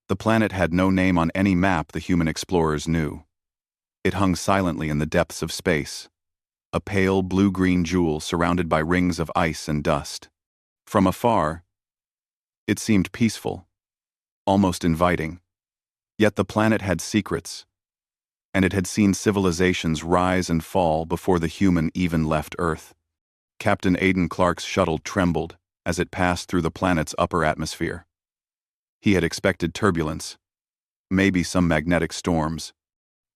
The planet had no name on any map the human explorers knew. It hung silently in the depths of space, a pale blue-green jewel surrounded by rings of ice and dust. From afar, it seemed peaceful, almost inviting. Yet the planet had secrets, and it had seen civilizations rise and fall before the human even left Earth. Captain Aidan Clark's shuttle trembled as it passed through the planet's upper atmosphere. He had expected turbulence, maybe some magnetic storms,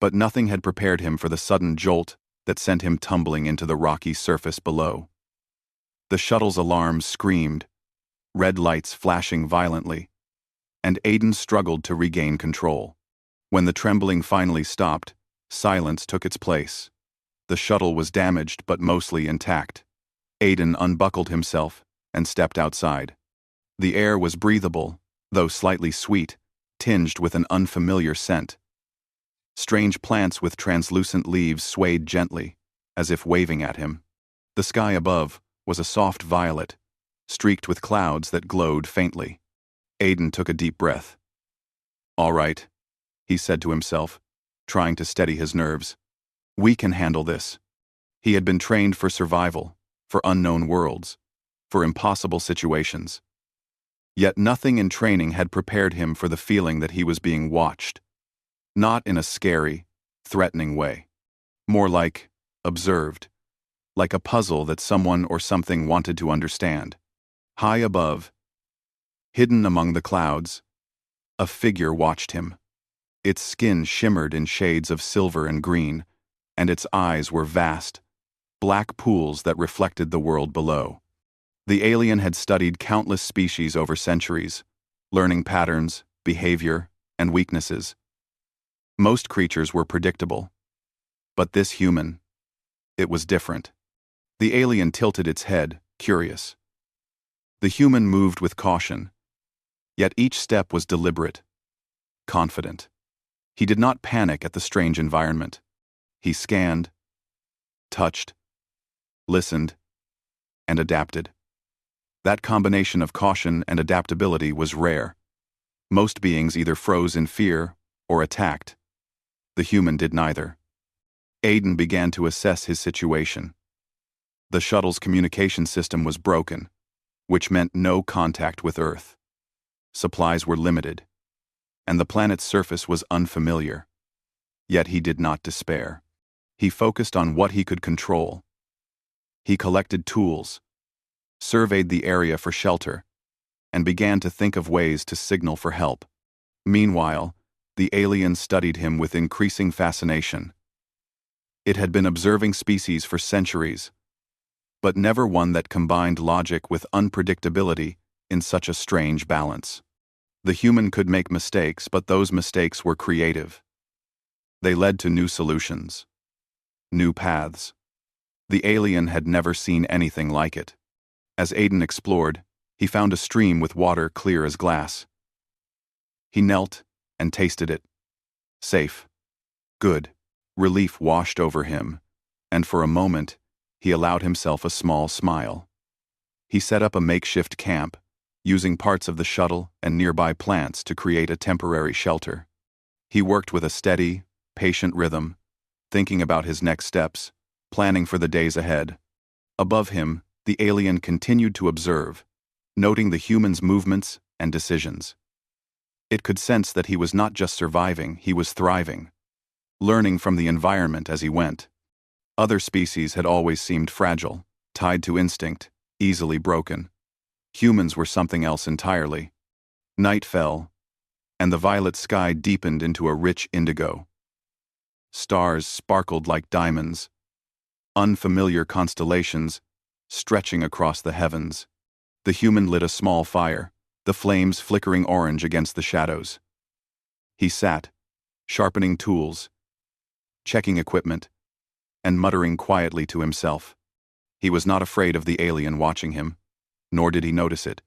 but nothing had prepared him for the sudden jolt that sent him tumbling into the rocky surface below. The shuttle's alarms screamed, red lights flashing violently, and Aidan struggled to regain control. When the trembling finally stopped, silence took its place. The shuttle was damaged but mostly intact. Aidan unbuckled himself and stepped outside. The air was breathable, though slightly sweet, tinged with an unfamiliar scent. Strange plants with translucent leaves swayed gently, as if waving at him. The sky above was a soft violet, streaked with clouds that glowed faintly. Aidan took a deep breath. "All right," he said to himself, trying to steady his nerves. "We can handle this." He had been trained for survival, for unknown worlds, for impossible situations. Yet nothing in training had prepared him for the feeling that he was being watched. Not in a scary, threatening way. More like observed, like a puzzle that someone or something wanted to understand. High above, hidden among the clouds, a figure watched him. Its skin shimmered in shades of silver and green, and its eyes were vast, black pools that reflected the world below. The alien had studied countless species over centuries, learning patterns, behavior, and weaknesses. Most creatures were predictable, but this human, it was different. The alien tilted its head, curious. The human moved with caution, yet each step was deliberate, confident. He did not panic at the strange environment. He scanned, touched, listened, and adapted. That combination of caution and adaptability was rare. Most beings either froze in fear or attacked. The human did neither. Aidan began to assess his situation. The shuttle's communication system was broken, which meant no contact with Earth. Supplies were limited, and the planet's surface was unfamiliar. Yet he did not despair. He focused on what he could control. He collected tools, surveyed the area for shelter, and began to think of ways to signal for help. Meanwhile, the alien studied him with increasing fascination. It had been observing species for centuries, but never one that combined logic with unpredictability in such a strange balance. The human could make mistakes, but those mistakes were creative. They led to new solutions, new paths. The alien had never seen anything like it. As Aidan explored, he found a stream with water clear as glass. He knelt and tasted it. Safe. Good. Relief washed over him, and for a moment, he allowed himself a small smile. He set up a makeshift camp, using parts of the shuttle and nearby plants to create a temporary shelter. He worked with a steady, patient rhythm, thinking about his next steps, planning for the days ahead. Above him, the alien continued to observe, noting the human's movements and decisions. It could sense that he was not just surviving, he was thriving, learning from the environment as he went. Other species had always seemed fragile, tied to instinct, easily broken. Humans were something else entirely. Night fell, and the violet sky deepened into a rich indigo. Stars sparkled like diamonds, unfamiliar constellations stretching across the heavens. The human lit a small fire, the flames flickering orange against the shadows. He sat, sharpening tools, checking equipment, and muttering quietly to himself. He was not afraid of the alien watching him, nor did he notice it.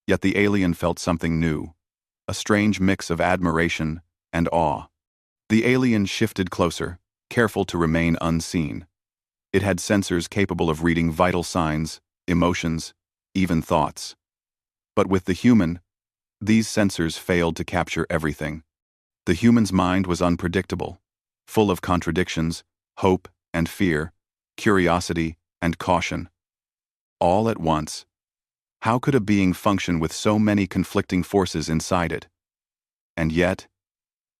Yet the alien felt something new, a strange mix of admiration and awe. The alien shifted closer, careful to remain unseen. It had sensors capable of reading vital signs, emotions, even thoughts. But with the human, These sensors failed to capture everything. The human's mind was unpredictable, full of contradictions, hope and fear, curiosity and caution. All at once. How could a being function with so many conflicting forces inside it? And yet,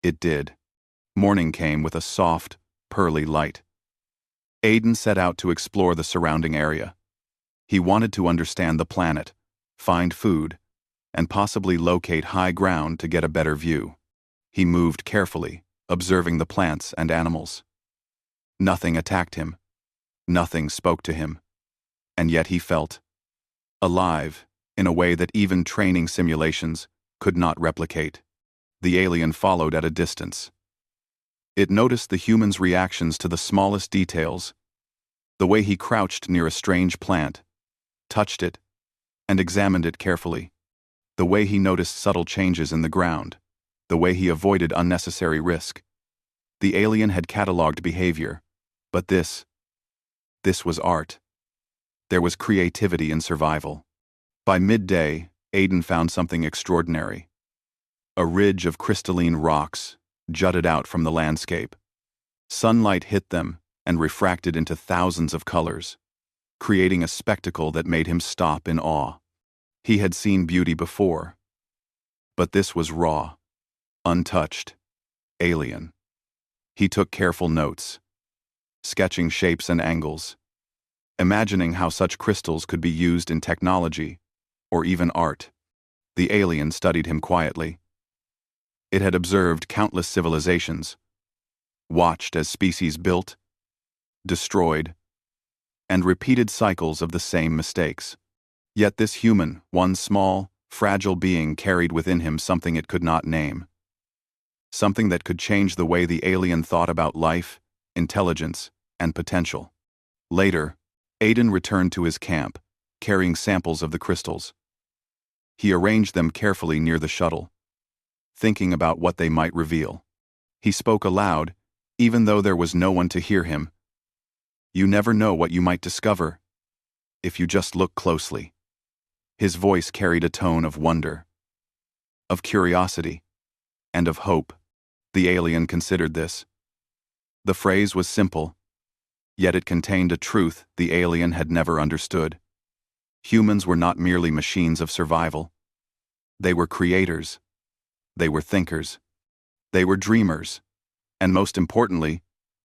it did. Morning came with a soft, pearly light. Aiden set out to explore the surrounding area. He wanted to understand the planet, find food, and possibly locate high ground to get a better view. He moved carefully, observing the plants and animals. Nothing attacked him. Nothing spoke to him. And yet he felt alive in a way that even training simulations could not replicate. The alien followed at a distance. It noticed the human's reactions to the smallest details, the way he crouched near a strange plant, touched it, and examined it carefully, the way he noticed subtle changes in the ground, the way he avoided unnecessary risk. The alien had catalogued behavior, but this was art. There was creativity in survival. By midday, Aiden found something extraordinary. A ridge of crystalline rocks jutted out from the landscape. Sunlight hit them and refracted into thousands of colors, creating a spectacle that made him stop in awe. He had seen beauty before, but this was raw, untouched, alien. He took careful notes, sketching shapes and angles, imagining how such crystals could be used in technology or even art. The alien studied him quietly. It had observed countless civilizations, watched as species built, destroyed, and repeated cycles of the same mistakes. Yet this human, one small, fragile being, carried within him something it could not name. Something that could change the way the alien thought about life, intelligence, and potential. Later, Aiden returned to his camp, carrying samples of the crystals. He arranged them carefully near the shuttle, thinking about what they might reveal. He spoke aloud, even though there was no one to hear him. "You never know what you might discover, if you just look closely." His voice carried a tone of wonder, of curiosity, and of hope. The alien considered this. The phrase was simple, yet it contained a truth the alien had never understood. Humans were not merely machines of survival. They were creators. They were thinkers. They were dreamers. And most importantly,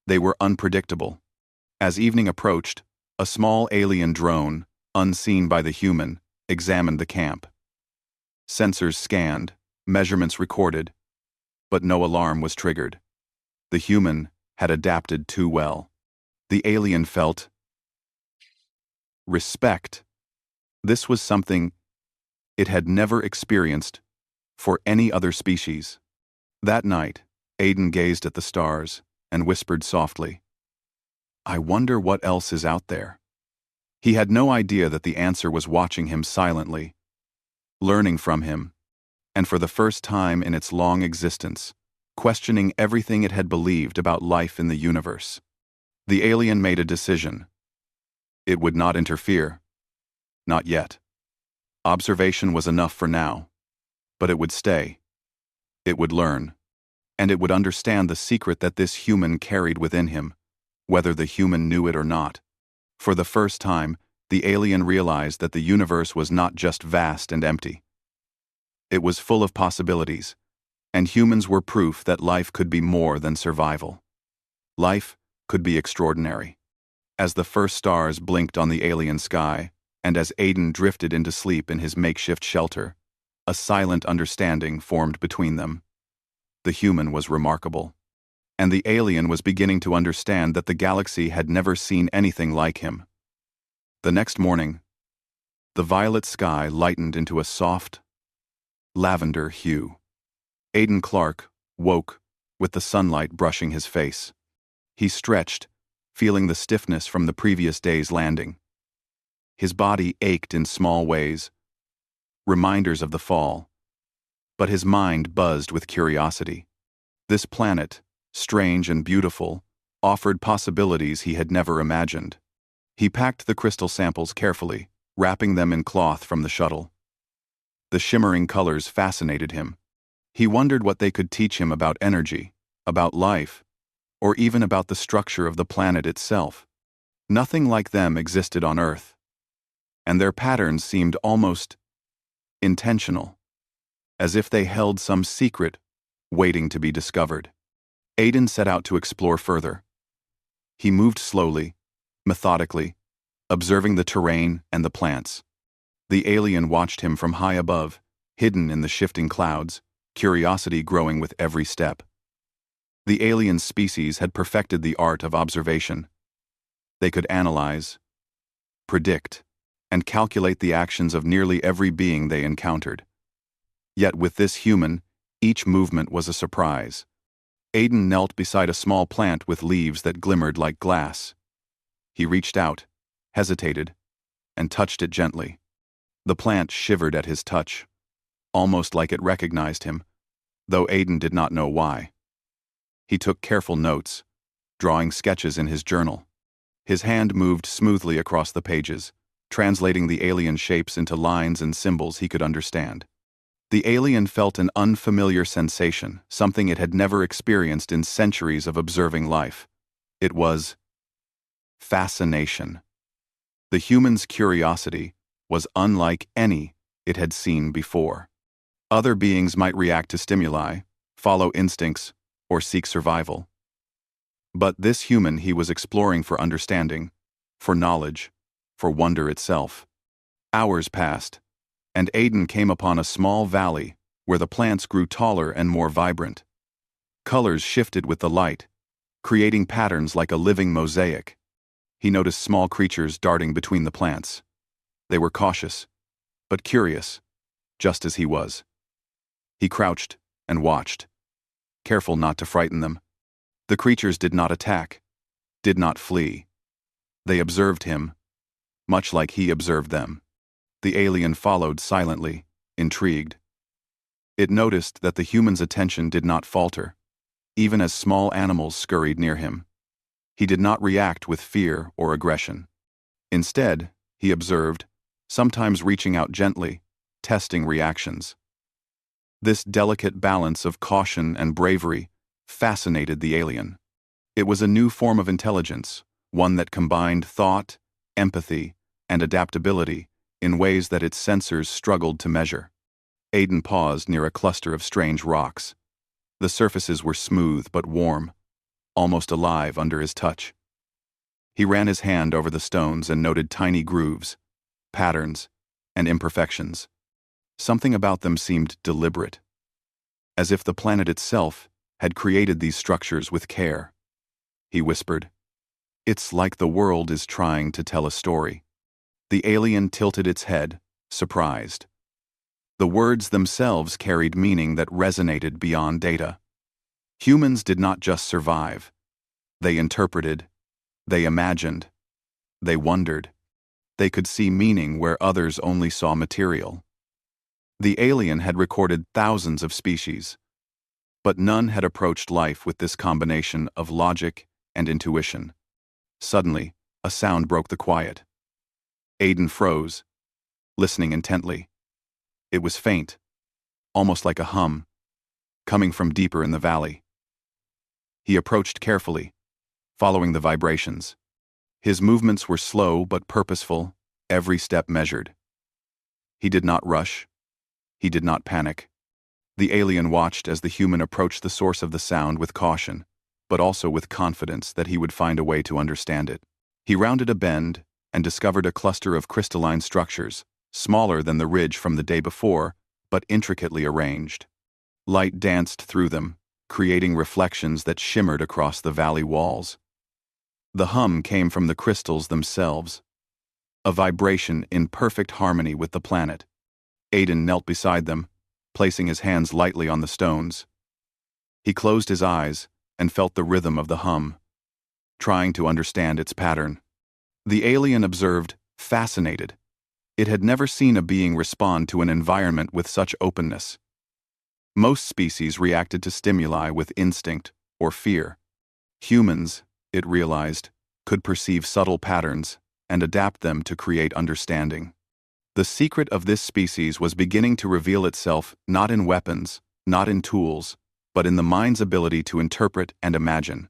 they were unpredictable. As evening approached, a small alien drone, unseen by the human, examined the camp. Sensors scanned, measurements recorded, but no alarm was triggered. The human had adapted too well. The alien felt respect. This was something it had never experienced for any other species. That night, Aiden gazed at the stars and whispered softly, "I wonder what else is out there." He had no idea that the answer was watching him silently, learning from him, and for the first time in its long existence, questioning everything it had believed about life in the universe. The alien made a decision. It would not interfere. Not yet. Observation was enough for now. But it would stay. It would learn. And it would understand the secret that this human carried within him, whether the human knew it or not. For the first time, the alien realized that the universe was not just vast and empty. It was full of possibilities, and humans were proof that life could be more than survival. Life could be extraordinary. As the first stars blinked on the alien sky, and as Aiden drifted into sleep in his makeshift shelter, a silent understanding formed between them. The human was remarkable, and the alien was beginning to understand that the galaxy had never seen anything like him. The next morning, the violet sky lightened into a soft, lavender hue. Aiden Clark woke with the sunlight brushing his face. He stretched, feeling the stiffness from the previous day's landing. His body ached in small ways, reminders of the fall, but his mind buzzed with curiosity. This planet, strange and beautiful, offered possibilities he had never imagined. He packed the crystal samples carefully, wrapping them in cloth from the shuttle. The shimmering colors fascinated him. He wondered what they could teach him about energy, about life, or even about the structure of the planet itself. Nothing like them existed on Earth, and their patterns seemed almost intentional, as if they held some secret waiting to be discovered. Aiden set out to explore further. He moved slowly, methodically, observing the terrain and the plants. The alien watched him from high above, hidden in the shifting clouds, curiosity growing with every step. The alien species had perfected the art of observation. They could analyze, predict, and calculate the actions of nearly every being they encountered. Yet with this human, each movement was a surprise. Aiden knelt beside a small plant with leaves that glimmered like glass. He reached out, hesitated, and touched it gently. The plant shivered at his touch, almost like it recognized him, though Aiden did not know why. He took careful notes, drawing sketches in his journal. His hand moved smoothly across the pages, translating the alien shapes into lines and symbols he could understand. The alien felt an unfamiliar sensation, something it had never experienced in centuries of observing life. It was fascination. The human's curiosity was unlike any it had seen before. Other beings might react to stimuli, follow instincts, or seek survival. But this human he was exploring for understanding, for knowledge, for wonder itself. Hours passed, and Aiden came upon a small valley where the plants grew taller and more vibrant. Colors shifted with the light, creating patterns like a living mosaic. He noticed small creatures darting between the plants. They were cautious, but curious, just as he was. He crouched and watched, careful not to frighten them. The creatures did not attack, did not flee. They observed him, much like he observed them. The alien followed silently, intrigued. It noticed that the human's attention did not falter, even as small animals scurried near him. He did not react with fear or aggression. Instead, he observed, sometimes reaching out gently, testing reactions. This delicate balance of caution and bravery fascinated the alien. It was a new form of intelligence, one that combined thought, empathy, and adaptability in ways that its sensors struggled to measure. Aiden paused near a cluster of strange rocks. The surfaces were smooth but warm, almost alive under his touch. He ran his hand over the stones and noted tiny grooves, patterns, and imperfections. Something about them seemed deliberate, as if the planet itself had created these structures with care. He whispered, "It's like the world is trying to tell a story." The alien tilted its head, surprised. The words themselves carried meaning that resonated beyond data. Humans did not just survive. They interpreted, they imagined, they wondered. They could see meaning where others only saw material. The alien had recorded thousands of species, but none had approached life with this combination of logic and intuition. Suddenly, a sound broke the quiet. Aiden froze, listening intently. It was faint, almost like a hum, coming from deeper in the valley. He approached carefully, following the vibrations. His movements were slow but purposeful, every step measured. He did not rush. He did not panic. The alien watched as the human approached the source of the sound with caution, but also with confidence that he would find a way to understand it. He rounded a bend and discovered a cluster of crystalline structures, smaller than the ridge from the day before, but intricately arranged. Light danced through them, creating reflections that shimmered across the valley walls. The hum came from the crystals themselves, a vibration in perfect harmony with the planet. Aiden knelt beside them, placing his hands lightly on the stones. He closed his eyes and felt the rhythm of the hum, trying to understand its pattern. The alien observed, fascinated. It had never seen a being respond to an environment with such openness. Most species reacted to stimuli with instinct or fear. Humans, it realized, could perceive subtle patterns and adapt them to create understanding. The secret of this species was beginning to reveal itself not in weapons, not in tools, but in the mind's ability to interpret and imagine.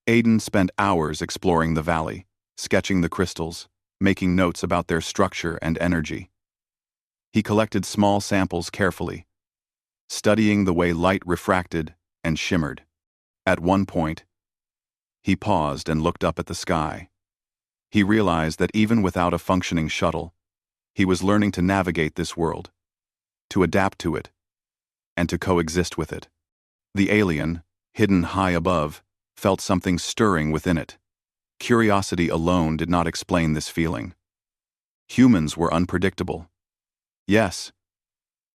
Aiden spent hours exploring the valley, sketching the crystals, making notes about their structure and energy. He collected small samples carefully, studying the way light refracted and shimmered. At one point, he paused and looked up at the sky. He realized that even without a functioning shuttle, he was learning to navigate this world, to adapt to it, and to coexist with it. The alien, hidden high above, felt something stirring within it. Curiosity alone did not explain this feeling. Humans were unpredictable. Yes,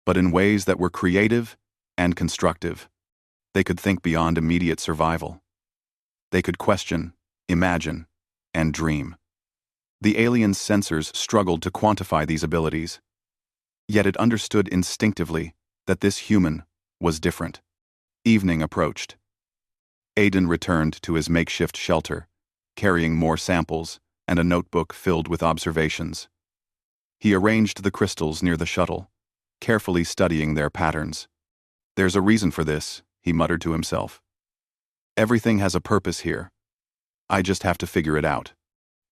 but in ways that were creative and constructive. They could think beyond immediate survival. They could question, imagine, and dream. The alien's sensors struggled to quantify these abilities, yet it understood instinctively that this human was different. Evening approached. Aiden returned to his makeshift shelter, carrying more samples and a notebook filled with observations. He arranged the crystals near the shuttle, carefully studying their patterns. "There's a reason for this," he muttered to himself. "Everything has a purpose here. I just have to figure it out."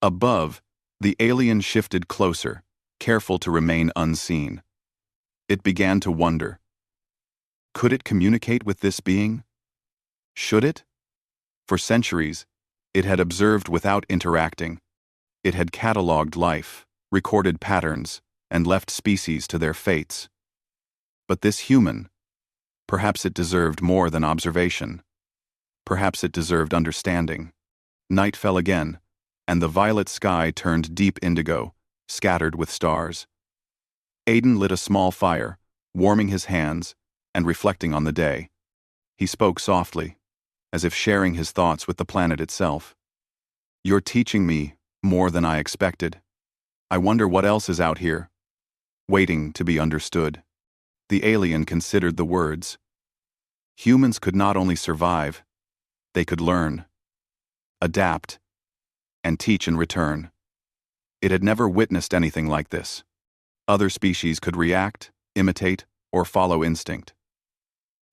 Above, the alien shifted closer, careful to remain unseen. It began to wonder. Could it communicate with this being? Should it? For centuries, it had observed without interacting. It had catalogued life, recorded patterns, and left species to their fates. But this human, perhaps it deserved more than observation. Perhaps it deserved understanding. Night fell again, and the violet sky turned deep indigo, scattered with stars. Aiden lit a small fire, warming his hands and reflecting on the day. He spoke softly, as if sharing his thoughts with the planet itself. "You're teaching me more than I expected. I wonder what else is out here, waiting to be understood." The alien considered the words. Humans could not only survive, they could learn, adapt, and teach in return. It had never witnessed anything like this. Other species could react, imitate, or follow instinct.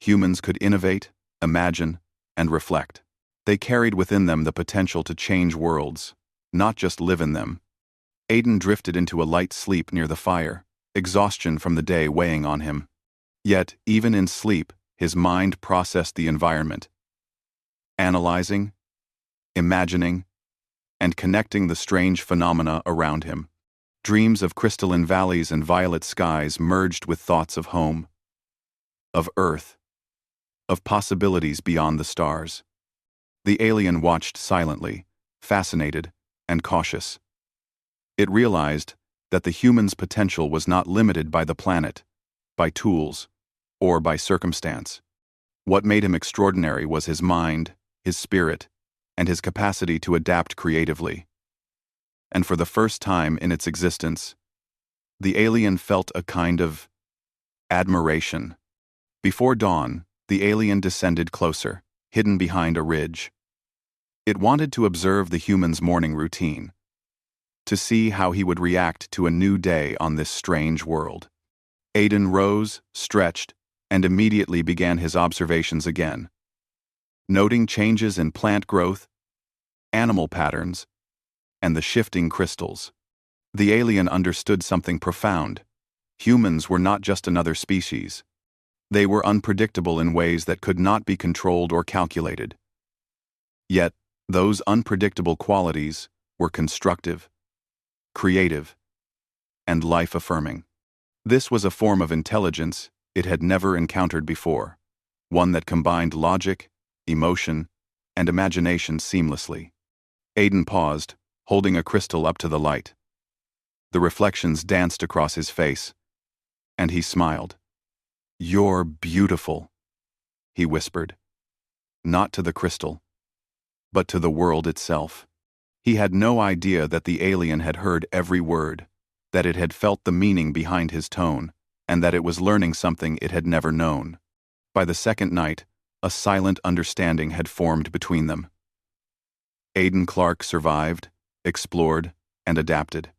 Humans could innovate, imagine, and reflect. They carried within them the potential to change worlds, not just live in them. Aiden drifted into a light sleep near the fire, exhaustion from the day weighing on him. Yet, even in sleep, his mind processed the environment, analyzing, imagining, and connecting the strange phenomena around him. Dreams of crystalline valleys and violet skies merged with thoughts of home, of Earth, of possibilities beyond the stars. The alien watched silently, fascinated, and cautious. It realized that the human's potential was not limited by the planet, by tools, or by circumstance. What made him extraordinary was his mind, his spirit, and his capacity to adapt creatively. And for the first time in its existence, the alien felt a kind of admiration. Before dawn, the alien descended closer, hidden behind a ridge. It wanted to observe the human's morning routine, to see how he would react to a new day on this strange world. Aiden rose, stretched, and immediately began his observations again, noting changes in plant growth, animal patterns, and the shifting crystals. The alien understood something profound. Humans were not just another species. They were unpredictable in ways that could not be controlled or calculated. Yet, those unpredictable qualities were constructive, creative, and life-affirming. This was a form of intelligence it had never encountered before, one that combined logic, emotion, and imagination seamlessly. Aiden paused, holding a crystal up to the light. The reflections danced across his face, and he smiled. "You're beautiful," he whispered. Not to the crystal, but to the world itself. He had no idea that the alien had heard every word, that it had felt the meaning behind his tone, and that it was learning something it had never known. By the second night, a silent understanding had formed between them. Aiden Clark survived, explored, and adapted.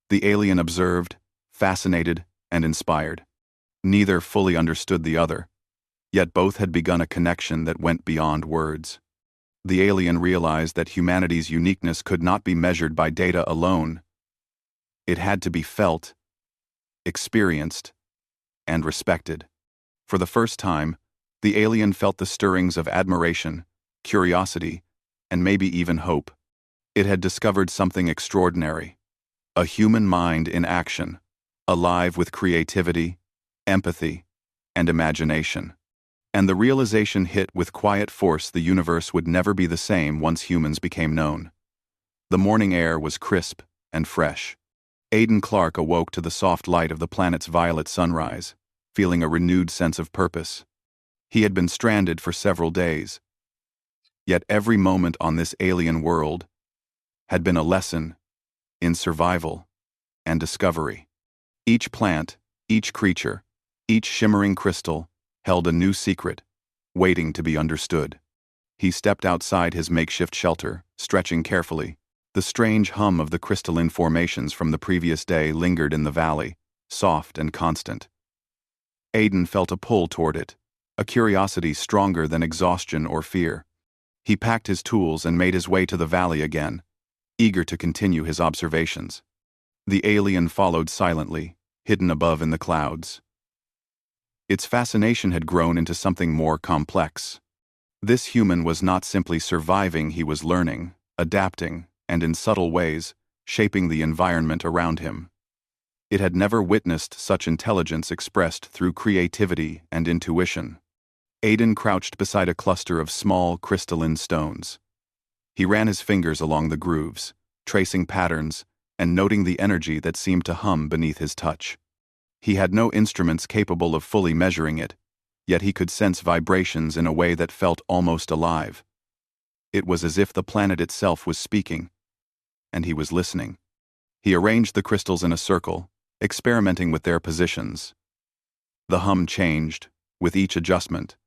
The alien observed, fascinated and inspired. Neither fully understood the other, yet both had begun a connection that went beyond words. The alien realized that humanity's uniqueness could not be measured by data alone. It had to be felt, experienced, and respected. For the first time, the alien felt the stirrings of admiration, curiosity, and maybe even hope. It had discovered something extraordinary. A human mind in action, alive with creativity, empathy, and imagination. And the realization hit with quiet force the universe would never be the same once humans became known. The morning air was crisp and fresh. Aidan Clark awoke to the soft light of the planet's violet sunrise, feeling a renewed sense of purpose. He had been stranded for several days. Yet every moment on this alien world had been a lesson in survival and discovery. Each plant, each creature, each shimmering crystal held a new secret, waiting to be understood. He stepped outside his makeshift shelter, stretching carefully. The strange hum of the crystalline formations from the previous day lingered in the valley, soft and constant. Aidan felt a pull toward it, a curiosity stronger than exhaustion or fear. He packed his tools and made his way to the valley again, eager to continue his observations. The alien followed silently, hidden above in the clouds. Its fascination had grown into something more complex. This human was not simply surviving, he was learning, adapting, and in subtle ways, shaping the environment around him. It had never witnessed such intelligence expressed through creativity and intuition. Aidan crouched beside a cluster of small, crystalline stones. He ran his fingers along the grooves, tracing patterns and noting the energy that seemed to hum beneath his touch. He had no instruments capable of fully measuring it, yet he could sense vibrations in a way that felt almost alive. It was as if the planet itself was speaking, and he was listening. He arranged the crystals in a circle, experimenting with their positions. The hum changed, with each adjustment,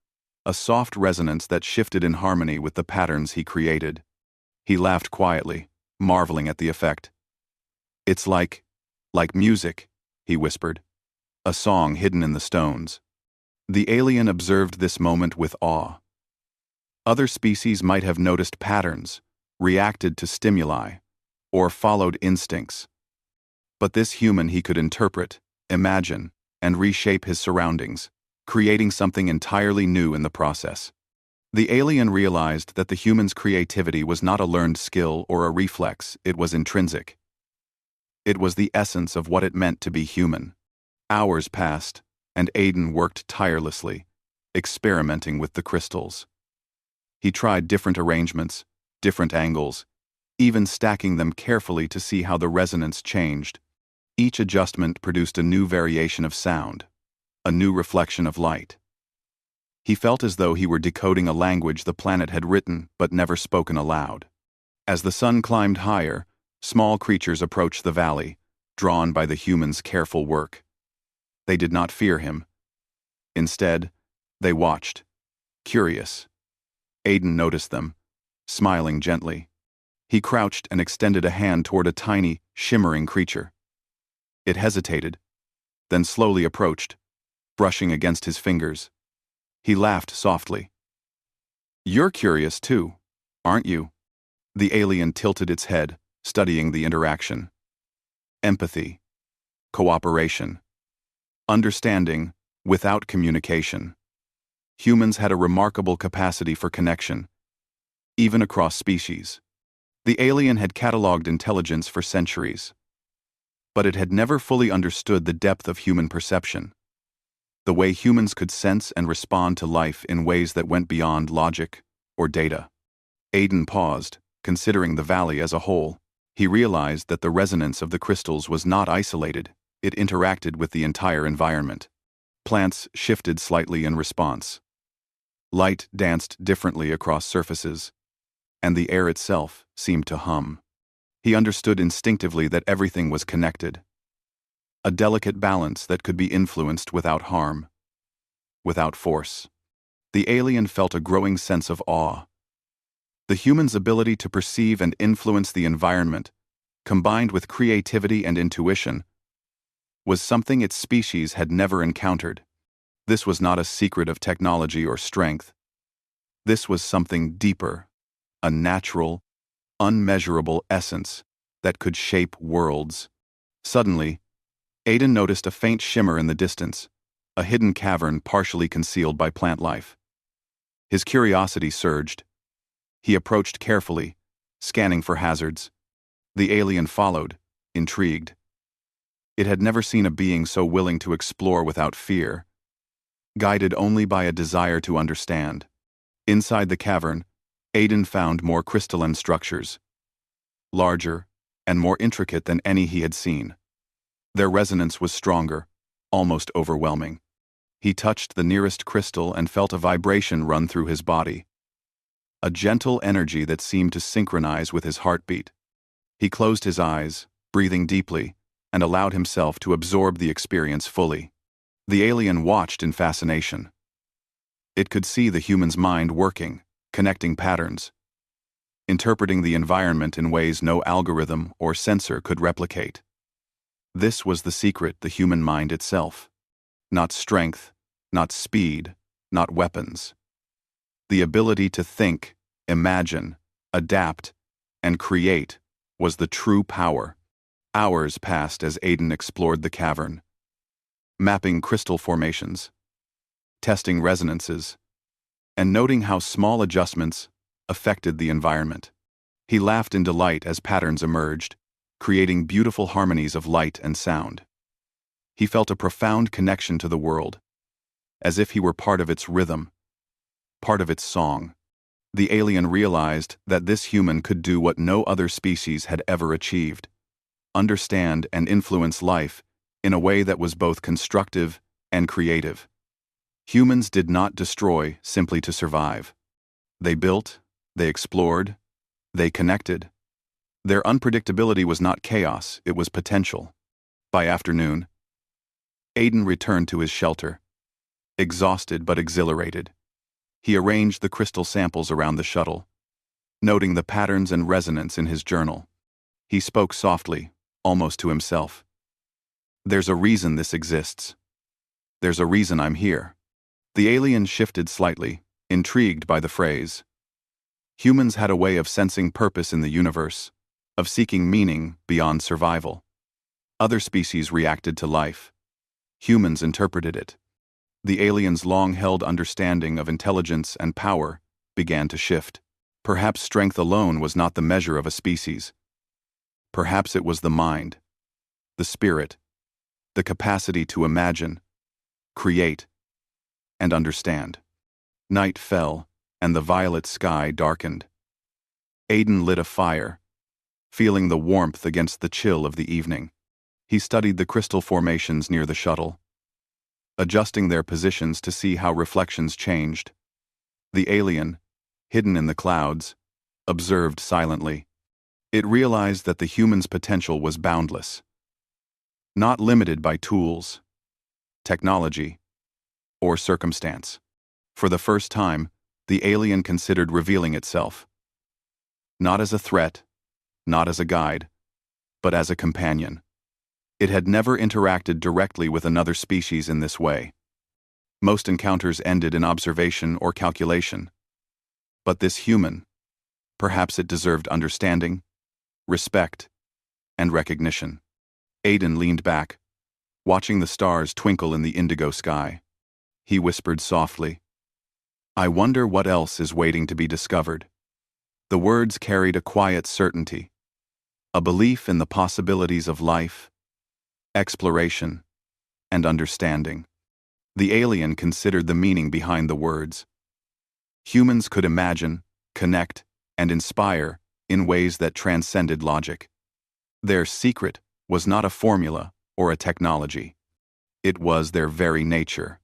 a soft resonance that shifted in harmony with the patterns he created. He laughed quietly, marveling at the effect. "It's like music," he whispered. A song hidden in the stones. The alien observed this moment with awe. Other species might have noticed patterns, reacted to stimuli, or followed instincts. But this human he could interpret, imagine, and reshape his surroundings, creating something entirely new in the process. The alien realized that the human's creativity was not a learned skill or a reflex, it was intrinsic. It was the essence of what it meant to be human. Hours passed, and Aidan worked tirelessly, experimenting with the crystals. He tried different arrangements, different angles, even stacking them carefully to see how the resonance changed. Each adjustment produced a new variation of sound, a new reflection of light. He felt as though he were decoding a language the planet had written but never spoken aloud. As the sun climbed higher, small creatures approached the valley, drawn by the human's careful work. They did not fear him. Instead, they watched, curious. Aidan noticed them, smiling gently. He crouched and extended a hand toward a tiny, shimmering creature. It hesitated, then slowly approached, brushing against his fingers. He laughed softly. "You're curious too, aren't you?" The alien tilted its head, studying the interaction. Empathy, cooperation, understanding without communication. Humans had a remarkable capacity for connection, even across species. The alien had cataloged intelligence for centuries, but it had never fully understood the depth of human perception, the way humans could sense and respond to life in ways that went beyond logic or data. Aidan paused, considering the valley as a whole. He realized that the resonance of the crystals was not isolated, it interacted with the entire environment. Plants shifted slightly in response. Light danced differently across surfaces, and the air itself seemed to hum. He understood instinctively that everything was connected. A delicate balance that could be influenced without harm, without force. The alien felt a growing sense of awe. The human's ability to perceive and influence the environment, combined with creativity and intuition, was something its species had never encountered. This was not a secret of technology or strength. This was something deeper, a natural, unmeasurable essence that could shape worlds. Suddenly, Aiden noticed a faint shimmer in the distance, a hidden cavern partially concealed by plant life. His curiosity surged. He approached carefully, scanning for hazards. The alien followed, intrigued. It had never seen a being so willing to explore without fear, guided only by a desire to understand. Inside the cavern, Aiden found more crystalline structures, larger and more intricate than any he had seen. Their resonance was stronger, almost overwhelming. He touched the nearest crystal and felt a vibration run through his body, a gentle energy that seemed to synchronize with his heartbeat. He closed his eyes, breathing deeply, and allowed himself to absorb the experience fully. The alien watched in fascination. It could see the human's mind working, connecting patterns, interpreting the environment in ways no algorithm or sensor could replicate. This was the secret, the human mind itself. Not strength, not speed, not weapons. The ability to think, imagine, adapt, and create was the true power. Hours passed as Aiden explored the cavern, mapping crystal formations, testing resonances, and noting how small adjustments affected the environment. He laughed in delight as patterns emerged, creating beautiful harmonies of light and sound. He felt a profound connection to the world, as if he were part of its rhythm, part of its song. The alien realized that this human could do what no other species had ever achieved: understand and influence life in a way that was both constructive and creative. Humans did not destroy simply to survive. They built, they explored, they connected. Their unpredictability was not chaos, it was potential. By afternoon, Aiden returned to his shelter, exhausted but exhilarated. He arranged the crystal samples around the shuttle, noting the patterns and resonance in his journal. He spoke softly, almost to himself. There's a reason this exists. There's a reason I'm here. The alien shifted slightly, intrigued by the phrase. Humans had a way of sensing purpose in the universe, of seeking meaning beyond survival. Other species reacted to life. Humans interpreted it. The alien's long-held understanding of intelligence and power began to shift. Perhaps strength alone was not the measure of a species. Perhaps it was the mind, the spirit, the capacity to imagine, create, and understand. Night fell, and the violet sky darkened. Aiden lit a fire, feeling the warmth against the chill of the evening. He studied the crystal formations near the shuttle, adjusting their positions to see how reflections changed. The alien, hidden in the clouds, observed silently. It realized that the human's potential was boundless, not limited by tools, technology, or circumstance. For the first time, the alien considered revealing itself, not as a threat, not as a guide, but as a companion. It had never interacted directly with another species in this way. Most encounters ended in observation or calculation. But this human, perhaps it deserved understanding, respect, and recognition. Aiden leaned back, watching the stars twinkle in the indigo sky. He whispered softly, "I wonder what else is waiting to be discovered." The words carried a quiet certainty, a belief in the possibilities of life, exploration, and understanding. The alien considered the meaning behind the words. Humans could imagine, connect, and inspire in ways that transcended logic. Their secret was not a formula or a technology. It was their very nature.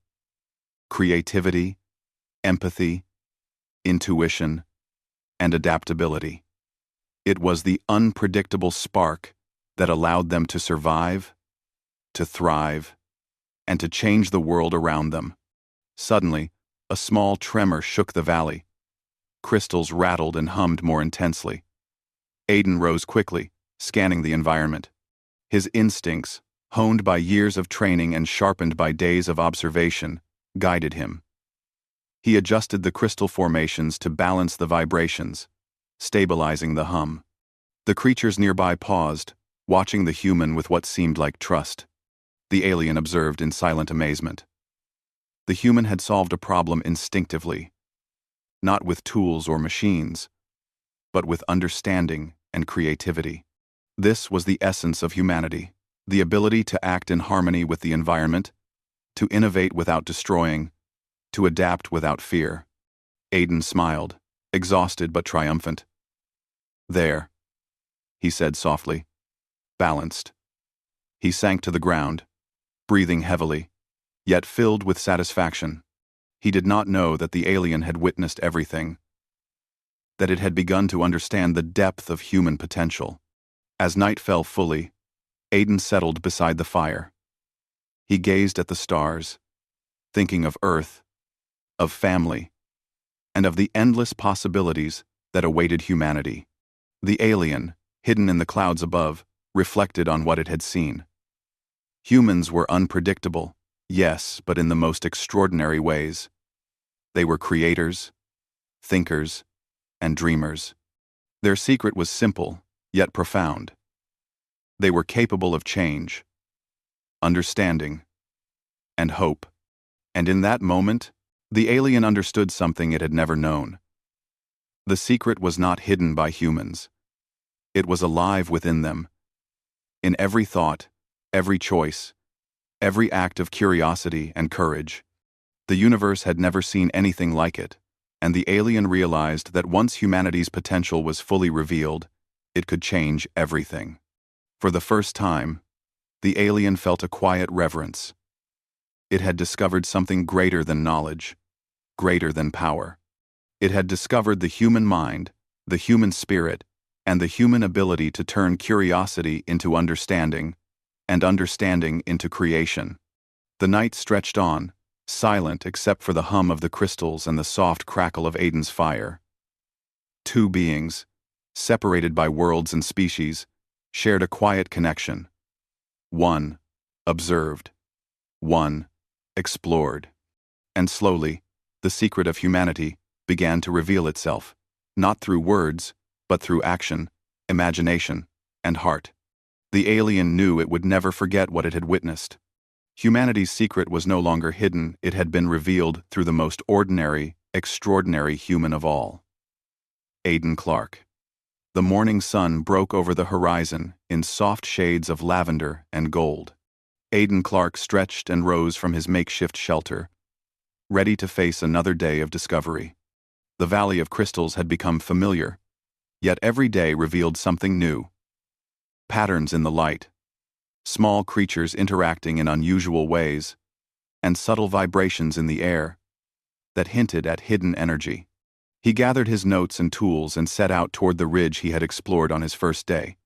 Creativity, empathy, intuition, and adaptability. It was the unpredictable spark that allowed them to survive, to thrive, and to change the world around them. Suddenly, a small tremor shook the valley. Crystals rattled and hummed more intensely. Aiden rose quickly, scanning the environment. His instincts, honed by years of training and sharpened by days of observation, guided him. He adjusted the crystal formations to balance the vibrations, stabilizing the hum. The creatures nearby paused, watching the human with what seemed like trust. The alien observed in silent amazement. The human had solved a problem instinctively, not with tools or machines, but with understanding and creativity. This was the essence of humanity, the ability to act in harmony with the environment, to innovate without destroying, to adapt without fear. Aiden smiled, exhausted but triumphant. "There," he said softly. "Balanced." He sank to the ground, breathing heavily, yet filled with satisfaction. He did not know that the alien had witnessed everything, that it had begun to understand the depth of human potential. As night fell fully, Aiden settled beside the fire. He gazed at the stars, thinking of Earth, of family, and of the endless possibilities that awaited humanity. The alien, hidden in the clouds above, reflected on what it had seen. Humans were unpredictable, yes, but in the most extraordinary ways. They were creators, thinkers, and dreamers. Their secret was simple, yet profound. They were capable of change, understanding, and hope. And in that moment, the alien understood something it had never known. The secret was not hidden by humans. It was alive within them. In every thought, every choice, every act of curiosity and courage. The universe had never seen anything like it, and the alien realized that once humanity's potential was fully revealed, it could change everything. For the first time, the alien felt a quiet reverence. It had discovered something greater than knowledge, greater than power. It had discovered the human mind, the human spirit, and the human ability to turn curiosity into understanding, and understanding into creation. The night stretched on, silent except for the hum of the crystals and the soft crackle of Aiden's fire. Two beings, separated by worlds and species, shared a quiet connection. One observed. One explored. And slowly, the secret of humanity began to reveal itself, not through words, but through action, imagination, and heart. The alien knew it would never forget what it had witnessed. Humanity's secret was no longer hidden, it had been revealed through the most ordinary, extraordinary human of all. Aiden Clark. The morning sun broke over the horizon in soft shades of lavender and gold. Aiden Clark stretched and rose from his makeshift shelter, ready to face another day of discovery. The Valley of Crystals had become familiar, yet every day revealed something new. Patterns in the light, small creatures interacting in unusual ways, and subtle vibrations in the air that hinted at hidden energy. He gathered his notes and tools and set out toward the ridge he had explored on his first day.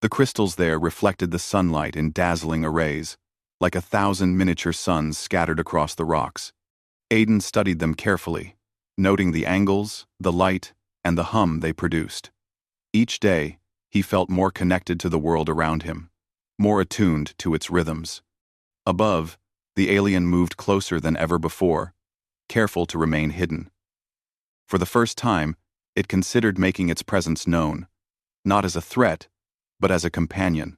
The crystals there reflected the sunlight in dazzling arrays, like 1,000 miniature suns scattered across the rocks. Aiden studied them carefully, noting the angles, the light, and the hum they produced. Each day, he felt more connected to the world around him, more attuned to its rhythms. Above, the alien moved closer than ever before, careful to remain hidden. For the first time, it considered making its presence known, not as a threat, but as a companion.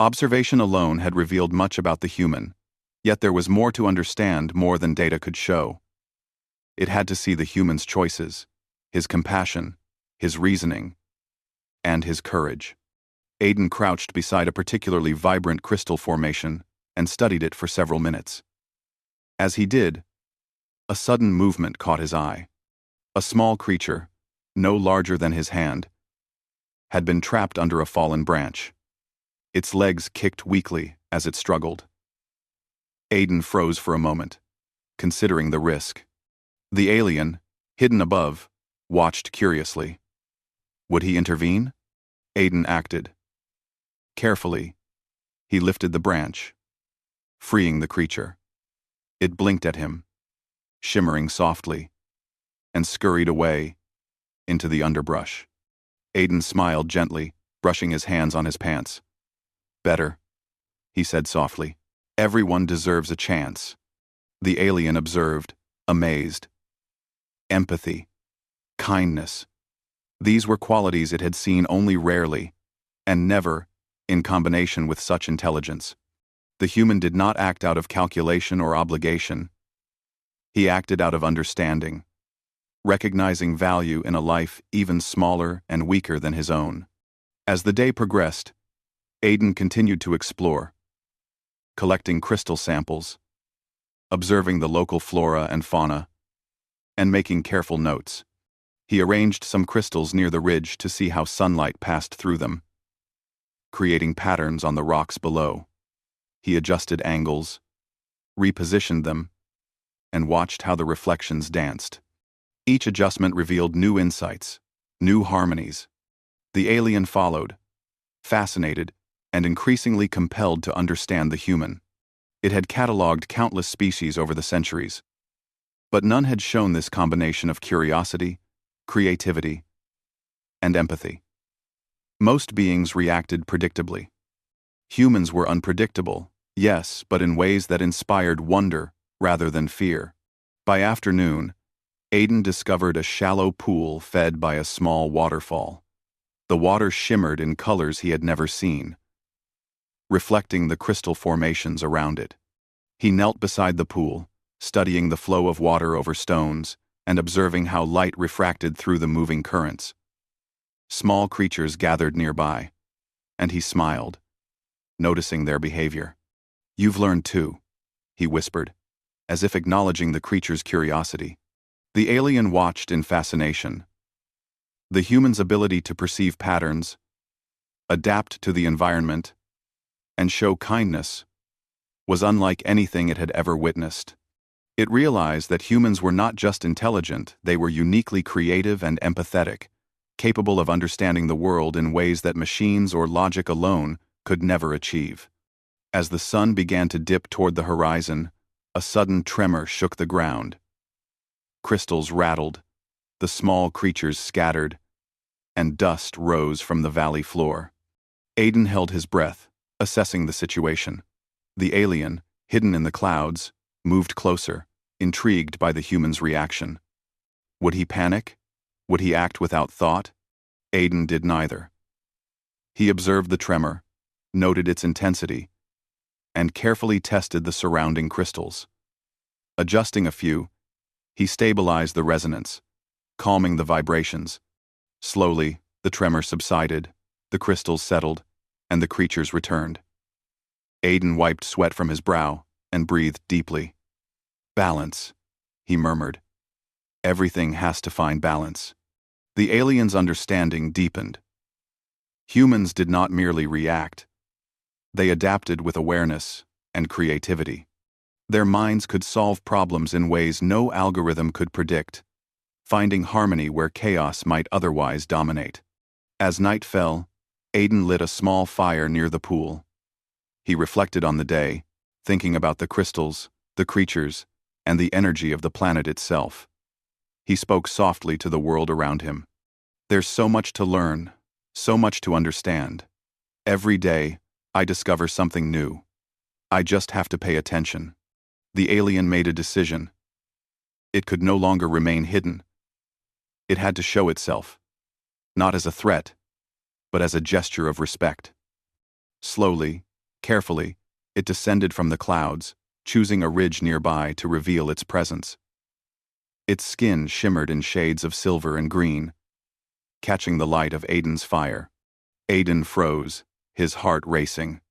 Observation alone had revealed much about the human, yet there was more to understand, more than data could show. It had to see the human's choices, his compassion, his reasoning, and his courage. Aiden crouched beside a particularly vibrant crystal formation and studied it for several minutes. As he did, a sudden movement caught his eye. A small creature, no larger than his hand, had been trapped under a fallen branch. Its legs kicked weakly as it struggled. Aiden froze for a moment, considering the risk. The alien, hidden above, watched curiously. Would he intervene? Aiden acted. Carefully, he lifted the branch, freeing the creature. It blinked at him, shimmering softly, and scurried away into the underbrush. Aiden smiled gently, brushing his hands on his pants. Better, he said softly. Everyone deserves a chance. The alien observed, amazed. Empathy. Kindness. These were qualities it had seen only rarely, and never, in combination with such intelligence. The human did not act out of calculation or obligation. He acted out of understanding, recognizing value in a life even smaller and weaker than his own. As the day progressed, Aiden continued to explore, collecting crystal samples, observing the local flora and fauna, and making careful notes. He arranged some crystals near the ridge to see how sunlight passed through them, creating patterns on the rocks below. He adjusted angles, repositioned them, and watched how the reflections danced. Each adjustment revealed new insights, new harmonies. The alien followed, fascinated, and increasingly compelled to understand the human. It had catalogued countless species over the centuries, but none had shown this combination of curiosity, creativity, and empathy. Most beings reacted predictably. Humans were unpredictable, yes, but in ways that inspired wonder rather than fear. By afternoon, Aiden discovered a shallow pool fed by a small waterfall. The water shimmered in colors he had never seen, reflecting the crystal formations around it. He knelt beside the pool, studying the flow of water over stones and observing how light refracted through the moving currents. Small creatures gathered nearby, and he smiled, noticing their behavior. "You've learned too," he whispered, as if acknowledging the creature's curiosity. The alien watched in fascination. The human's ability to perceive patterns, adapt to the environment, and show kindness was unlike anything it had ever witnessed. It realized that humans were not just intelligent, they were uniquely creative and empathetic, capable of understanding the world in ways that machines or logic alone could never achieve. As the sun began to dip toward the horizon, a sudden tremor shook the ground. Crystals rattled, the small creatures scattered, and dust rose from the valley floor. Aiden held his breath, assessing the situation. The alien, hidden in the clouds, moved closer, intrigued by the human's reaction. Would he panic? Would he act without thought? Aiden did neither. He observed the tremor, noted its intensity, and carefully tested the surrounding crystals. Adjusting a few, he stabilized the resonance, calming the vibrations. Slowly, the tremor subsided, the crystals settled, and the creatures returned. Aiden wiped sweat from his brow and breathed deeply. "Balance," he murmured. "Everything has to find balance." The alien's understanding deepened. Humans did not merely react. They adapted with awareness and creativity. Their minds could solve problems in ways no algorithm could predict, finding harmony where chaos might otherwise dominate. As night fell, Aiden lit a small fire near the pool. He reflected on the day, thinking about the crystals, the creatures, and the energy of the planet itself. He spoke softly to the world around him. "There's so much to learn, so much to understand. Every day, I discover something new. I just have to pay attention." The alien made a decision. It could no longer remain hidden. It had to show itself, not as a threat, but as a gesture of respect. Slowly, carefully, it descended from the clouds, choosing a ridge nearby to reveal its presence. Its skin shimmered in shades of silver and green, catching the light of Aiden's fire. Aiden froze, his heart racing.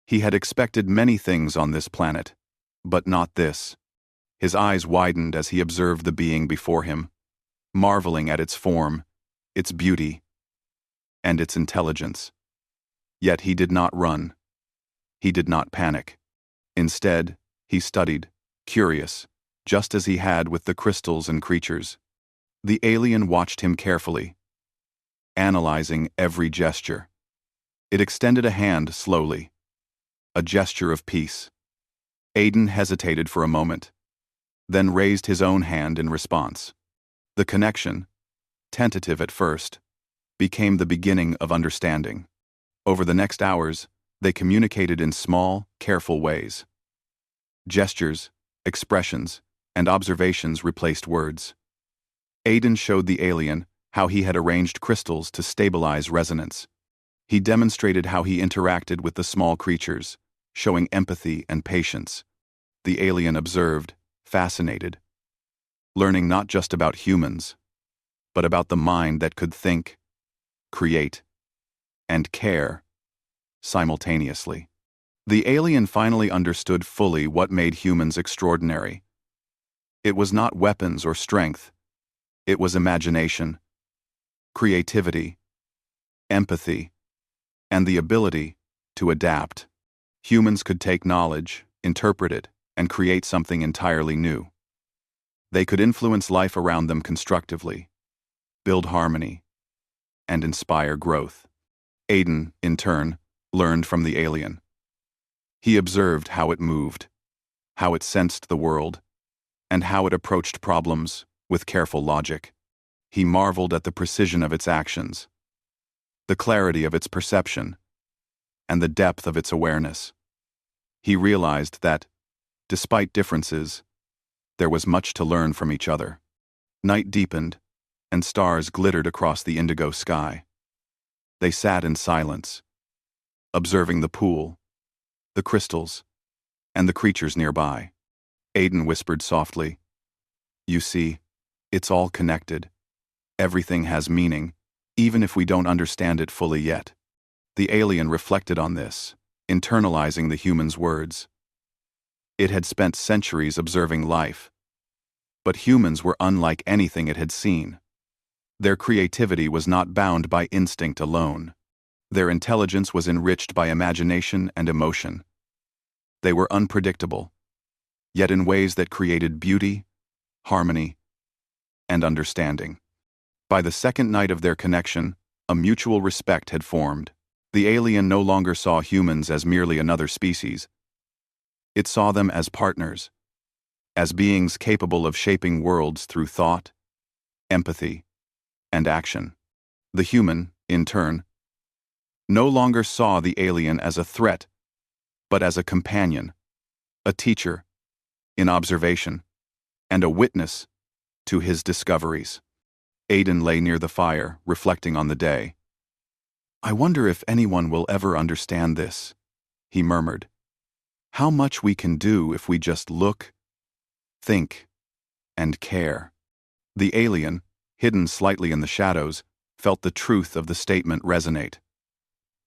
He had expected many things on this planet, but not this. His eyes widened as he observed the being before him, marveling at its form, its beauty, and its intelligence. Yet he did not run. He did not panic. Instead, he studied, curious, just as he had with the crystals and creatures. The alien watched him carefully, analyzing every gesture. It extended a hand slowly, a gesture of peace. Aiden hesitated for a moment, then raised his own hand in response. The connection, tentative at first, became the beginning of understanding. Over the next hours, They communicated in small, careful ways. Gestures, expressions, and observations replaced words. Aiden showed the alien how he had arranged crystals to stabilize resonance. He demonstrated how he interacted with the small creatures, showing empathy and patience. The alien observed, fascinated, learning not just about humans, but about the mind that could think, create, and care simultaneously. The alien finally understood fully what made humans extraordinary. It was not weapons or strength. It was imagination, creativity, empathy, and the ability to adapt. Humans could take knowledge, interpret it, and create something entirely new. They could influence life around them constructively, build harmony, and inspire growth. Aiden, in turn, learned from the alien. He observed how it moved, how it sensed the world, and how it approached problems with careful logic. He marveled at the precision of its actions, the clarity of its perception, and the depth of its awareness. He realized that, despite differences, there was much to learn from each other. Night deepened, and stars glittered across the indigo sky. They sat in silence, observing the pool, the crystals, and the creatures nearby. Aiden whispered softly, "You see, it's all connected. Everything has meaning, even if we don't understand it fully yet." The alien reflected on this, internalizing the human's words. It had spent centuries observing life, but humans were unlike anything it had seen. Their creativity was not bound by instinct alone. Their intelligence was enriched by imagination and emotion. They were unpredictable, yet in ways that created beauty, harmony, and understanding. By the second night of their connection, a mutual respect had formed. The alien no longer saw humans as merely another species. It saw them as partners, as beings capable of shaping worlds through thought, empathy, and action. The human, in turn, no longer saw the alien as a threat, but as a companion, a teacher, in observation, and a witness to his discoveries. Aiden lay near the fire, reflecting on the day. "I wonder if anyone will ever understand this," he murmured. "How much we can do if we just look, think, and care." The alien, hidden slightly in the shadows, felt the truth of the statement resonate.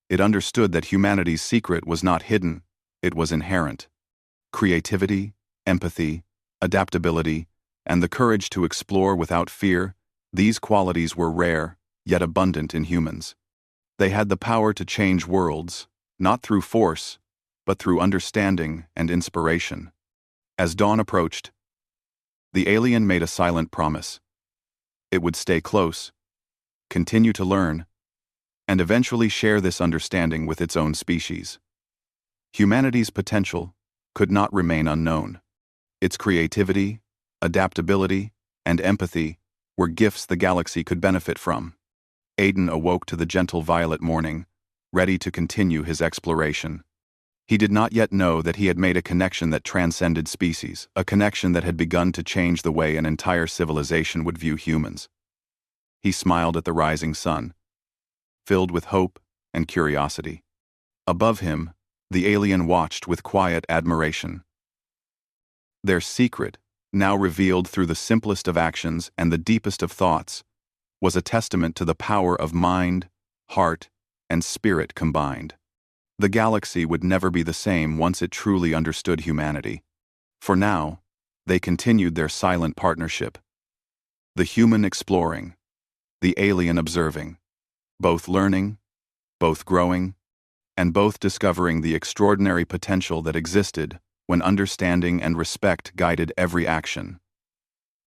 It understood that humanity's secret was not hidden, it was inherent. Creativity, empathy, adaptability, and the courage to explore without fear, these qualities were rare, yet abundant in humans. They had the power to change worlds, not through force, but through understanding and inspiration. As dawn approached, the alien made a silent promise. It would stay close, continue to learn, and eventually share this understanding with its own species. Humanity's potential could not remain unknown. Its creativity, adaptability, and empathy were gifts the galaxy could benefit from. Aiden awoke to the gentle violet morning, ready to continue his exploration. He did not yet know that he had made a connection that transcended species, a connection that had begun to change the way an entire civilization would view humans. He smiled at the rising sun, filled with hope and curiosity. Above him, the alien watched with quiet admiration. Their secret, now revealed through the simplest of actions and the deepest of thoughts, was a testament to the power of mind, heart, and spirit combined. The galaxy would never be the same once it truly understood humanity. For now, they continued their silent partnership. The human exploring, the alien observing, both learning, both growing, and both discovering the extraordinary potential that existed when understanding and respect guided every action.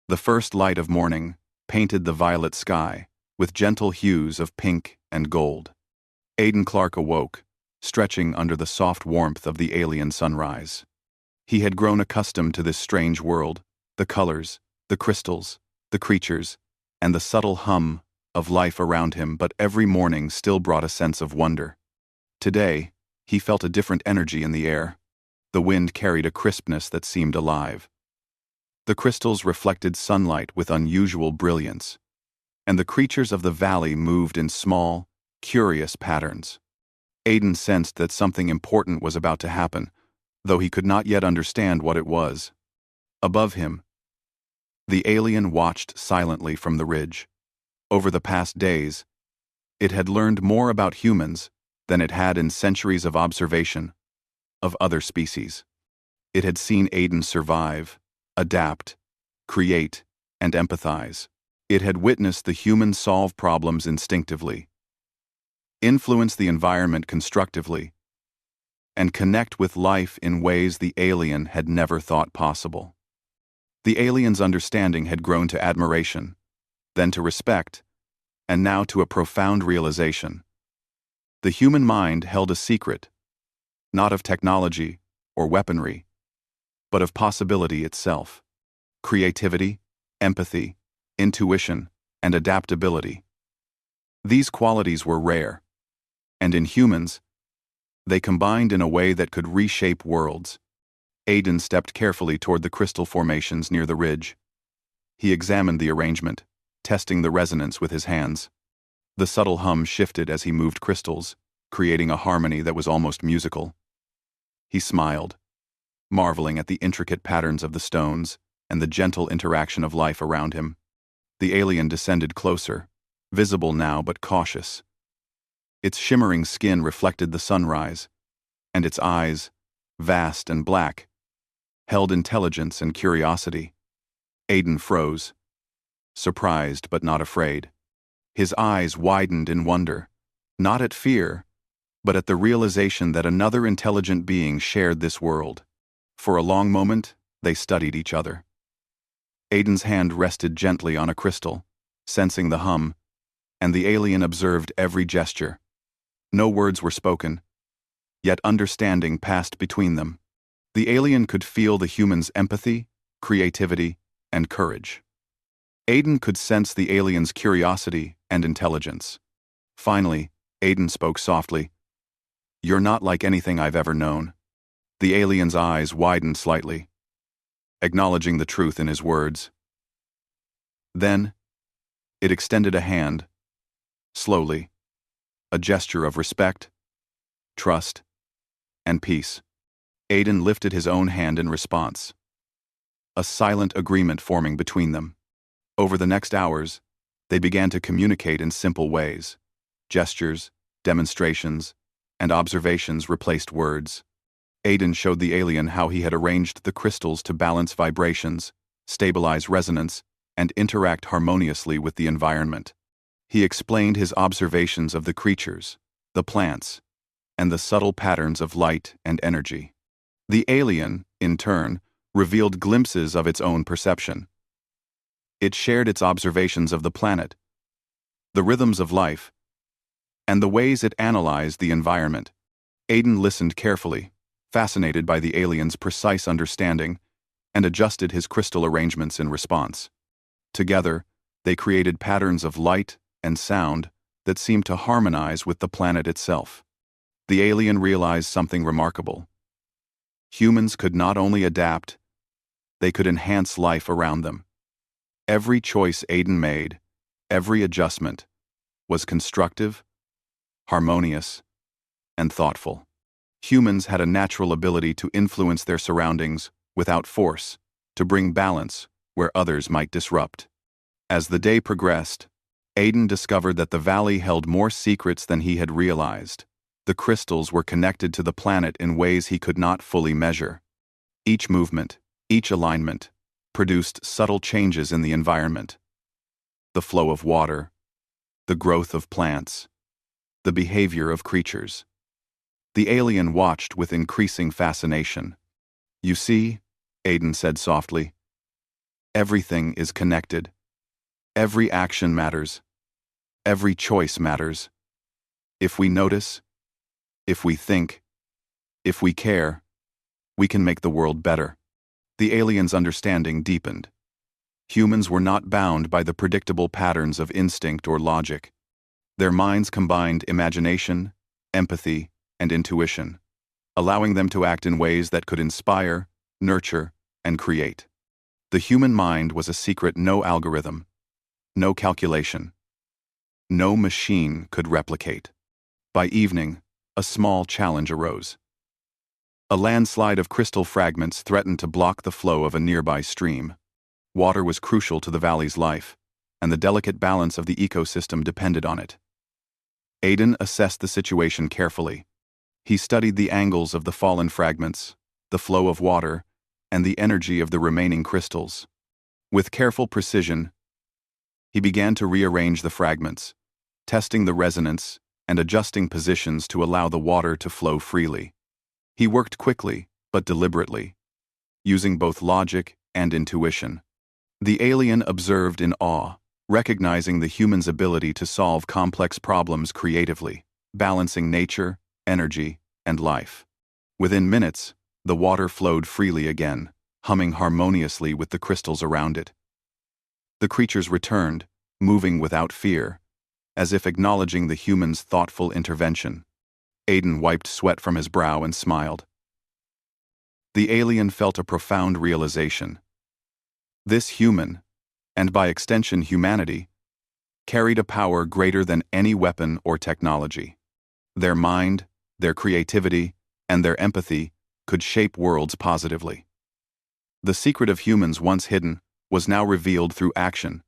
The first light of morning painted the violet sky with gentle hues of pink and gold. Aiden Clark awoke, stretching under the soft warmth of the alien sunrise. He had grown accustomed to this strange world, the colors, the crystals, the creatures, and the subtle hum of life around him, but every morning still brought a sense of wonder. Today, He felt a different energy in the air. The wind carried a crispness that seemed alive. The crystals reflected sunlight with unusual brilliance, and the creatures of the valley moved in small, curious patterns. Aiden sensed that something important was about to happen, though he could not yet understand what it was. Above him, the alien watched silently from the ridge. Over the past days, it had learned more about humans than it had in centuries of observation of other species. It had seen Aiden survive, adapt, create, and empathize. It had witnessed the human solve problems instinctively, influence the environment constructively, and connect with life in ways the alien had never thought possible. The alien's understanding had grown to admiration, then to respect, and now to a profound realization. The human mind held a secret, not of technology or weaponry, but of possibility itself. Creativity, empathy, intuition, and adaptability. These qualities were rare, and in humans, they combined in a way that could reshape worlds. Aiden stepped carefully toward the crystal formations near the ridge. He examined the arrangement, testing the resonance with his hands. The subtle hum shifted as he moved crystals, creating a harmony that was almost musical. He smiled, marveling at the intricate patterns of the stones and the gentle interaction of life around him. The alien descended closer, visible now but cautious. Its shimmering skin reflected the sunrise, and its eyes, vast and black, held intelligence and curiosity. Aiden froze, surprised but not afraid. His eyes widened in wonder, not at fear, but at the realization that another intelligent being shared this world. For a long moment, they studied each other. Aiden's hand rested gently on a crystal, sensing the hum, and the alien observed every gesture. No words were spoken, yet understanding passed between them. The alien could feel the human's empathy, creativity, and courage. Aiden could sense the alien's curiosity and intelligence. Finally, Aiden spoke softly. "You're not like anything I've ever known." The alien's eyes widened slightly, acknowledging the truth in his words. Then, it extended a hand, slowly, a gesture of respect, trust, and peace. Aiden lifted his own hand in response, a silent agreement forming between them. Over the next hours, they began to communicate in simple ways. Gestures, demonstrations, and observations replaced words. Aiden showed the alien how he had arranged the crystals to balance vibrations, stabilize resonance, and interact harmoniously with the environment. He explained his observations of the creatures, the plants, and the subtle patterns of light and energy. The alien, in turn, revealed glimpses of its own perception. It shared its observations of the planet, the rhythms of life, and the ways it analyzed the environment. Aiden listened carefully, fascinated by the alien's precise understanding, and adjusted his crystal arrangements in response. Together, they created patterns of light and sound that seemed to harmonize with the planet itself. The alien realized something remarkable. Humans could not only adapt, they could enhance life around them. Every choice Aiden made, every adjustment, was constructive, harmonious, and thoughtful. Humans had a natural ability to influence their surroundings without force, to bring balance where others might disrupt. As the day progressed, Aiden discovered that the valley held more secrets than he had realized. The crystals were connected to the planet in ways he could not fully measure. Each movement, each alignment, produced subtle changes in the environment. The flow of water, the growth of plants, the behavior of creatures. The alien watched with increasing fascination. "You see," Aiden said softly, "everything is connected. Every action matters. Every choice matters. If we notice, if we think, if we care, we can make the world better." The alien's understanding deepened. Humans were not bound by the predictable patterns of instinct or logic. Their minds combined imagination, empathy, and intuition. allowing them to act in ways that could inspire, nurture, and create. The human mind was a secret no algorithm, no calculation, no machine could replicate. By evening, a small challenge arose. A landslide of crystal fragments threatened to block the flow of a nearby stream. Water was crucial to the valley's life, and the delicate balance of the ecosystem depended on it. Aiden assessed the situation carefully. He studied the angles of the fallen fragments, the flow of water, and the energy of the remaining crystals. With careful precision, he began to rearrange the fragments, testing the resonance and adjusting positions to allow the water to flow freely. He worked quickly, but deliberately, using both logic and intuition. The alien observed in awe, recognizing the human's ability to solve complex problems creatively, balancing nature, energy, and life. Within minutes, the water flowed freely again, humming harmoniously with the crystals around it. The creatures returned, moving without fear, as if acknowledging the human's thoughtful intervention. Aiden wiped sweat from his brow and smiled. The alien felt a profound realization. This human, and by extension humanity, carried a power greater than any weapon or technology. Their mind, their creativity, and their empathy could shape worlds positively. The secret of humans once hidden was now revealed through action,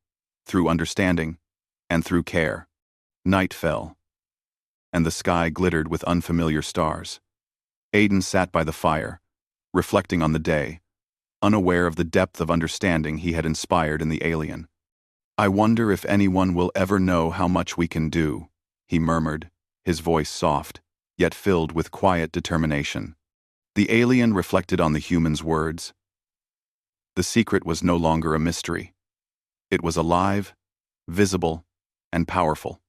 through understanding, and through care. Night fell, and the sky glittered with unfamiliar stars. Aiden sat by the fire, reflecting on the day, unaware of the depth of understanding he had inspired in the alien. "I wonder if anyone will ever know how much we can do," he murmured, his voice soft, yet filled with quiet determination. The alien reflected on the human's words. The secret was no longer a mystery. It was alive, visible, and powerful.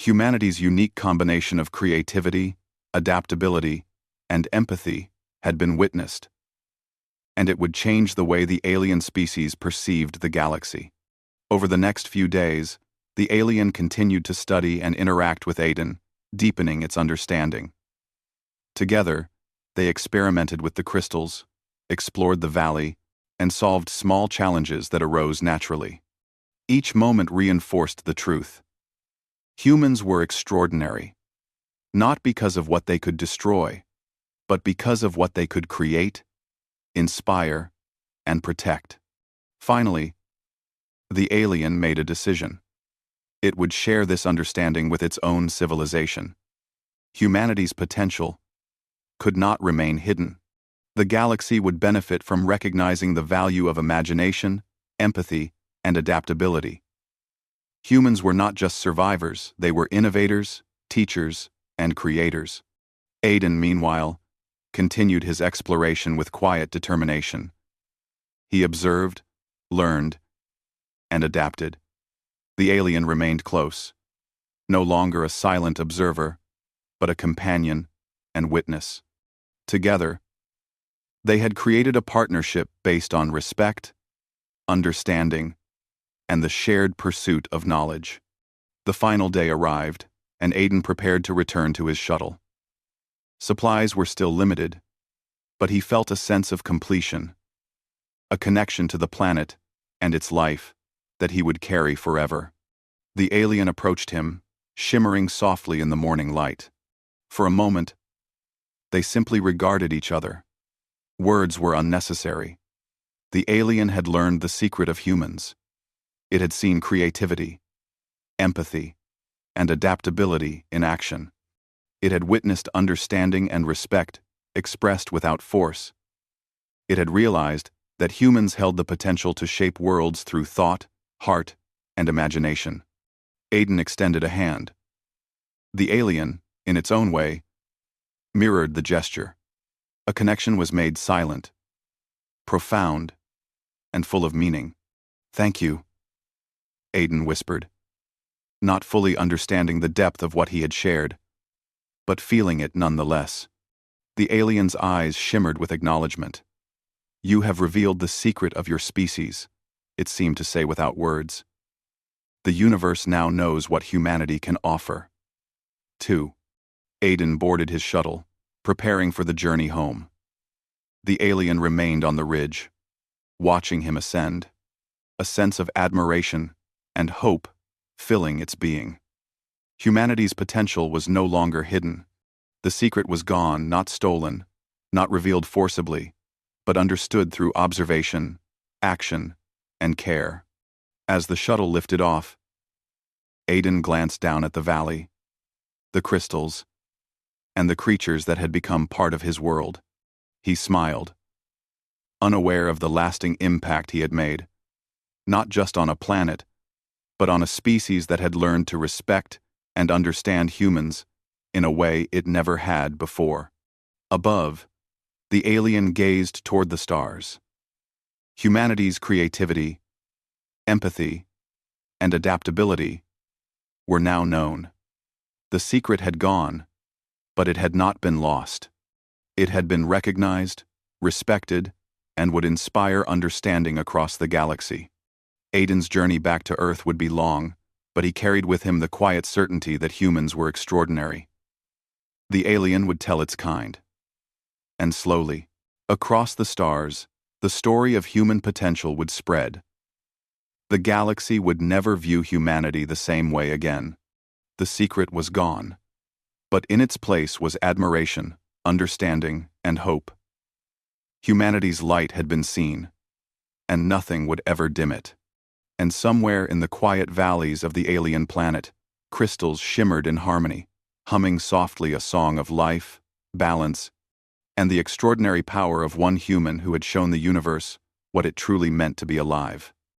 Humanity's unique combination of creativity, adaptability, and empathy had been witnessed, and it would change the way the alien species perceived the galaxy. Over the next few days, the alien continued to study and interact with Aiden, deepening its understanding. Together, they experimented with the crystals, explored the valley, and solved small challenges that arose naturally. Each moment reinforced the truth. Humans were extraordinary, not because of what they could destroy, but because of what they could create, inspire, and protect. Finally, the alien made a decision. It would share this understanding with its own civilization. Humanity's potential could not remain hidden. The galaxy would benefit from recognizing the value of imagination, empathy, and adaptability. Humans were not just survivors, they were innovators, teachers, and creators. Aiden, meanwhile, continued his exploration with quiet determination. He observed, learned, and adapted. The alien remained close, no longer a silent observer, but a companion and witness. Together, they had created a partnership based on respect, understanding, and the shared pursuit of knowledge. The final day arrived, and Aiden prepared to return to his shuttle. Supplies were still limited, but he felt a sense of completion, a connection to the planet and its life that he would carry forever. The alien approached him, shimmering softly in the morning light. For a moment, they simply regarded each other. Words were unnecessary. The alien had learned the secret of humans. It had seen creativity, empathy, and adaptability in action. It had witnessed understanding and respect expressed without force. It had realized that humans held the potential to shape worlds through thought, heart, and imagination. Aiden extended a hand. The alien, in its own way, mirrored the gesture. A connection was made silent, profound, and full of meaning. "Thank you," Aiden whispered, not fully understanding the depth of what he had shared, but feeling it nonetheless. The alien's eyes shimmered with acknowledgement. "You have revealed the secret of your species," it seemed to say without words. "The universe now knows what humanity can offer." 2. Aiden boarded his shuttle, preparing for the journey home. The alien remained on the ridge, watching him ascend, a sense of admiration and hope filling its being. Humanity's potential was no longer hidden. The secret was gone, not stolen, not revealed forcibly, but understood through observation, action, and care. As the shuttle lifted off, Aiden glanced down at the valley, the crystals, and the creatures that had become part of his world. He smiled, unaware of the lasting impact he had made, not just on a planet, but on a species that had learned to respect and understand humans in a way it never had before. Above, the alien gazed toward the stars. Humanity's creativity, empathy, and adaptability were now known. The secret had gone, but it had not been lost. It had been recognized, respected, and would inspire understanding across the galaxy. Aiden's journey back to Earth would be long, but he carried with him the quiet certainty that humans were extraordinary. The alien would tell its kind. And slowly, across the stars, the story of human potential would spread. The galaxy would never view humanity the same way again. The secret was gone, but in its place was admiration, understanding, and hope. Humanity's light had been seen, and nothing would ever dim it. And somewhere in the quiet valleys of the alien planet, crystals shimmered in harmony, humming softly a song of life, balance, and the extraordinary power of one human who had shown the universe what it truly meant to be alive.